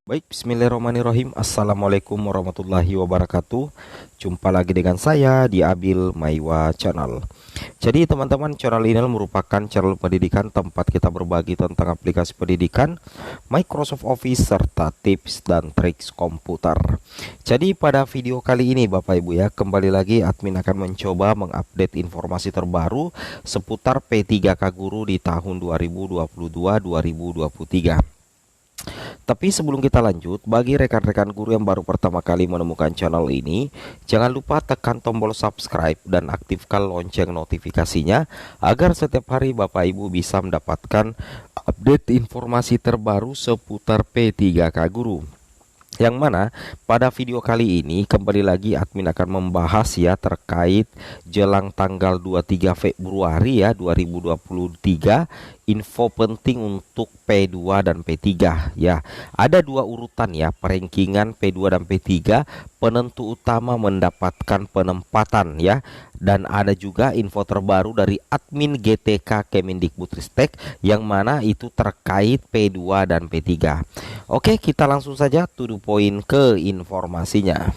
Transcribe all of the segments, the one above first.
Baik, bismillahirrahmanirrahim. Assalamualaikum warahmatullahi wabarakatuh. Jumpa lagi dengan saya di Abil Maiwa Channel. Jadi teman-teman, channel ini merupakan channel pendidikan tempat kita berbagi tentang aplikasi pendidikan, Microsoft Office, serta tips dan trik komputer. Jadi pada video kali ini Bapak Ibu ya, kembali lagi admin akan mencoba mengupdate informasi terbaru seputar P3K Guru di tahun 2022-2023. Tapi sebelum kita lanjut, bagi rekan-rekan guru yang baru pertama kali menemukan channel ini, jangan lupa tekan tombol subscribe dan aktifkan lonceng notifikasinya agar setiap hari Bapak Ibu bisa mendapatkan update informasi terbaru seputar P3K Guru. Yang mana pada video kali ini kembali lagi admin akan membahas ya terkait jelang tanggal 23 Februari ya 2023, info penting untuk P2 dan P3 ya. Ada dua urutan ya, perankingan P2 dan P3, penentu utama mendapatkan penempatan ya. Dan ada juga info terbaru dari admin GTK Kemendikbudristek yang mana itu terkait P2 dan P3. Oke, kita langsung saja to the point ke informasinya.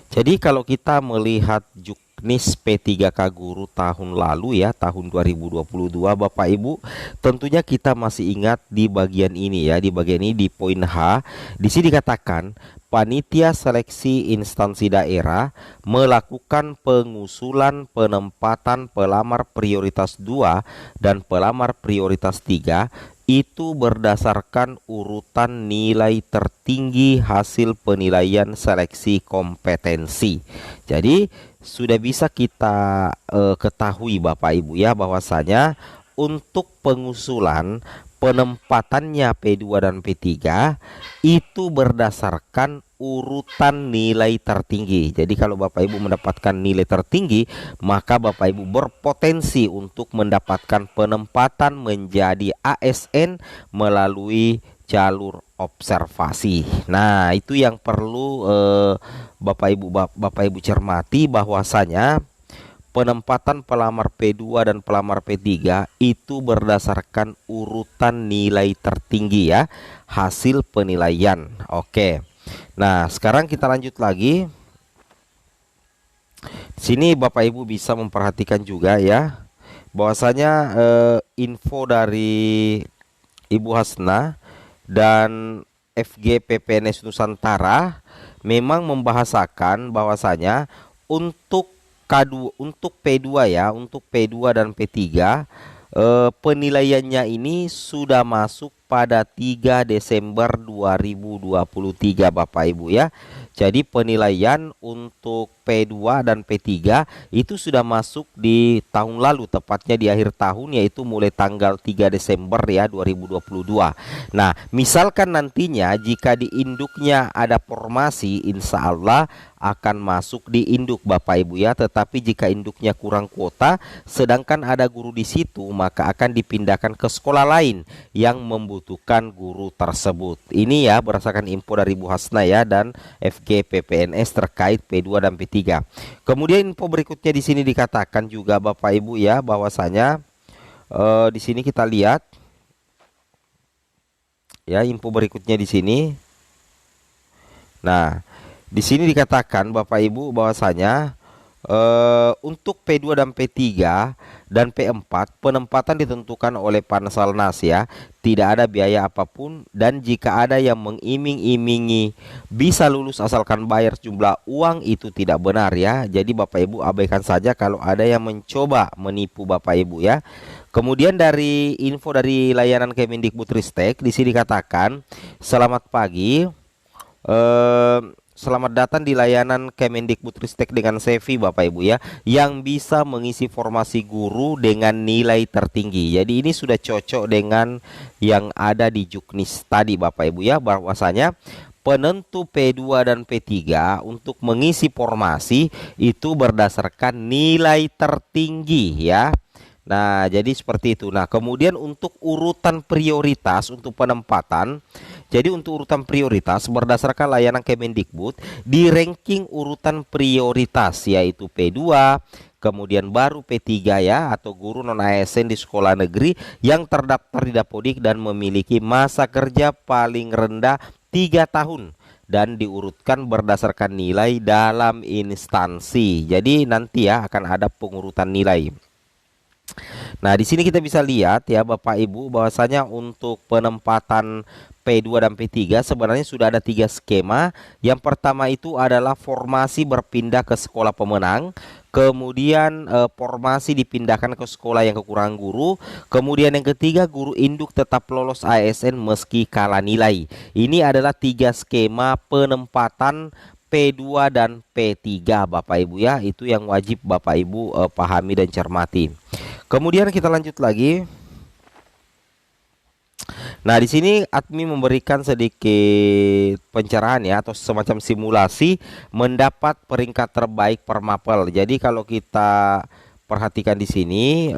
Jadi kalau kita melihat Juknis P3K Guru tahun lalu ya, tahun 2022 Bapak Ibu, tentunya kita masih ingat di bagian ini ya, di bagian ini di poin H. Di sini dikatakan panitia seleksi instansi daerah melakukan pengusulan penempatan pelamar prioritas 2 dan pelamar prioritas 3 itu berdasarkan urutan nilai tertinggi hasil penilaian seleksi kompetensi. Jadi sudah bisa kita ketahui Bapak Ibu ya, bahwasanya untuk pengusulan penempatannya P2 dan P3 itu berdasarkan urutan nilai tertinggi. Jadi kalau Bapak Ibu mendapatkan nilai tertinggi, maka Bapak Ibu berpotensi untuk mendapatkan penempatan menjadi ASN melalui jalur observasi. Nah, itu yang perlu Bapak Ibu cermati, bahwasanya penempatan pelamar P2 dan pelamar P3 itu berdasarkan urutan nilai tertinggi ya, hasil penilaian. Oke. Nah, sekarang kita lanjut lagi. Sini Bapak Ibu bisa memperhatikan juga ya, bahwasanya info dari Ibu Hasna dan FG PPNS Nusantara memang membahasakan bahwasanya untuk untuk P2 ya, untuk P2 dan P3 penilaiannya ini sudah masuk pada 3 Desember 2023 Bapak Ibu ya. Jadi penilaian untuk P2 dan P3 itu sudah masuk di tahun lalu, tepatnya di akhir tahun, yaitu mulai tanggal 3 Desember ya 2022. Nah, misalkan nantinya jika di induknya ada formasi, insya Allah akan masuk di induk Bapak Ibu ya. Tetapi jika induknya kurang kuota sedangkan ada guru di situ, maka akan dipindahkan ke sekolah lain yang membutuhkan guru tersebut. Ini ya berdasarkan info dari Bu Hasna ya dan FG PPNS terkait P2 dan P3. Kemudian info berikutnya di sini dikatakan juga Bapak Ibu ya, bahwasanya di sini kita lihat ya info berikutnya di sini. Nah, di sini dikatakan Bapak Ibu bahwasanya untuk P2 dan P3 dan P4 penempatan ditentukan oleh Panselnas ya, tidak ada biaya apapun, dan jika ada yang mengiming-imingi bisa lulus asalkan bayar jumlah uang, itu tidak benar ya. Jadi Bapak Ibu abaikan saja kalau ada yang mencoba menipu Bapak Ibu ya. Kemudian dari info dari layanan Kemendikbudristek di sini dikatakan, selamat pagi. Selamat datang di layanan Kemendikbudristek dengan Sevi Bapak Ibu ya, yang bisa mengisi formasi guru dengan nilai tertinggi. Jadi ini sudah cocok dengan yang ada di Juknis tadi Bapak Ibu ya, bahwasanya penentu P2 dan P3 untuk mengisi formasi itu berdasarkan nilai tertinggi ya. Nah, jadi seperti itu. Nah, kemudian untuk urutan prioritas untuk penempatan, jadi untuk urutan prioritas berdasarkan layanan Kemendikbud di ranking urutan prioritas, yaitu P2, kemudian baru P3 ya, atau guru non ASN di sekolah negeri yang terdaftar di Dapodik dan memiliki masa kerja paling rendah 3 tahun dan diurutkan berdasarkan nilai dalam instansi. Jadi nanti ya akan ada pengurutan nilai. Nah, di sini kita bisa lihat ya Bapak Ibu bahwasanya untuk penempatan P2 dan P3 sebenarnya sudah ada 3 skema. Yang pertama itu adalah formasi berpindah ke sekolah pemenang. Kemudian formasi dipindahkan ke sekolah yang kekurangan guru. Kemudian yang ketiga, guru induk tetap lolos ASN meski kalah nilai. Ini adalah 3 skema penempatan P2 dan P3 Bapak Ibu ya. Itu yang wajib Bapak Ibu pahami dan cermati. Kemudian kita lanjut lagi. Nah, di sini admin memberikan sedikit pencerahan ya, atau semacam simulasi mendapat peringkat terbaik per mapel. Jadi kalau kita perhatikan di sini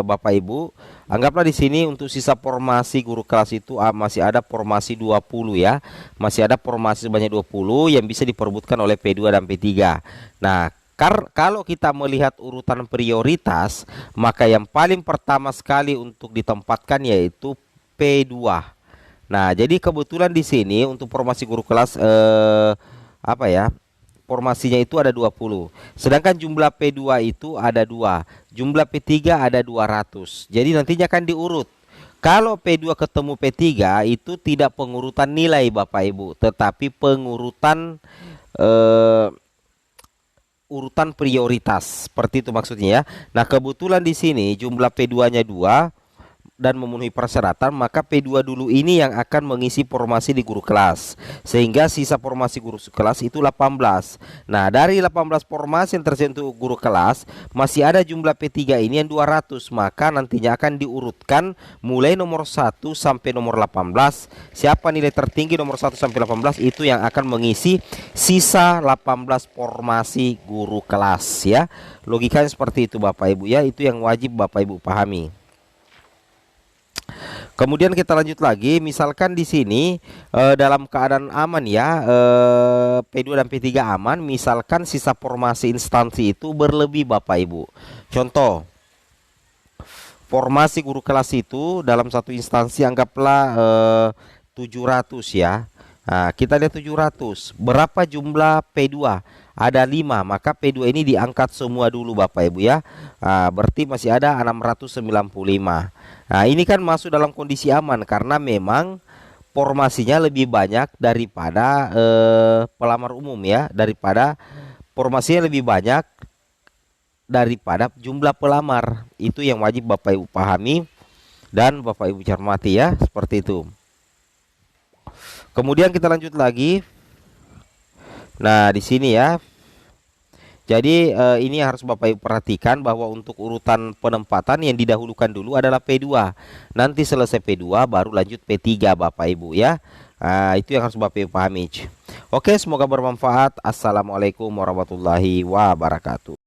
Bapak Ibu, anggaplah di sini untuk sisa formasi guru kelas itu masih ada formasi 20 ya. Masih ada formasi sebanyak 20 yang bisa diperebutkan oleh P2 dan P3. Nah, kalau kita melihat urutan prioritas, maka yang paling pertama sekali untuk ditempatkan yaitu P2. Nah, jadi kebetulan di sini untuk formasi guru kelas apa ya? Formasinya itu ada 20. Sedangkan jumlah P2 itu ada 2. Jumlah P3 ada 200. Jadi nantinya akan diurut. Kalau P2 ketemu P3 itu tidak pengurutan nilai Bapak Ibu, tetapi pengurutan urutan prioritas. Seperti itu maksudnya ya. Nah, kebetulan di sini jumlah P2-nya 2 dan memenuhi persyaratan, maka P2 dulu ini yang akan mengisi formasi di guru kelas. Sehingga sisa formasi guru kelas itu 18. Nah, dari 18 formasi yang tersedia untuk guru kelas, masih ada jumlah P3 ini yang 200. Maka nantinya akan diurutkan mulai nomor 1 sampai nomor 18. Siapa nilai tertinggi nomor 1 sampai 18 itu yang akan mengisi sisa 18 formasi guru kelas ya. Logikanya seperti itu Bapak Ibu ya. Itu yang wajib Bapak Ibu pahami. Kemudian kita lanjut lagi, misalkan di sini dalam keadaan aman ya, P2 dan P3 aman, misalkan sisa formasi instansi itu berlebih Bapak Ibu. Contoh, formasi guru kelas itu dalam satu instansi anggaplah 700 ya. Nah, kita lihat 700. Berapa jumlah P2? Ada 5, maka P2 ini diangkat semua dulu Bapak Ibu ya. Berarti masih ada 695. Nah, ini kan masuk dalam kondisi aman karena memang formasinya lebih banyak daripada pelamar umum ya, daripada formasinya lebih banyak daripada jumlah pelamar. Itu yang wajib Bapak Ibu pahami dan Bapak Ibu cermati ya, seperti itu. Kemudian kita lanjut lagi. Nah, di sini ya. Jadi ini harus Bapak Ibu perhatikan bahwa untuk urutan penempatan yang didahulukan dulu adalah P2. Nanti selesai P2 baru lanjut P3 Bapak Ibu ya. Itu yang harus Bapak Ibu pahami. Oke, semoga bermanfaat. Assalamualaikum warahmatullahi wabarakatuh.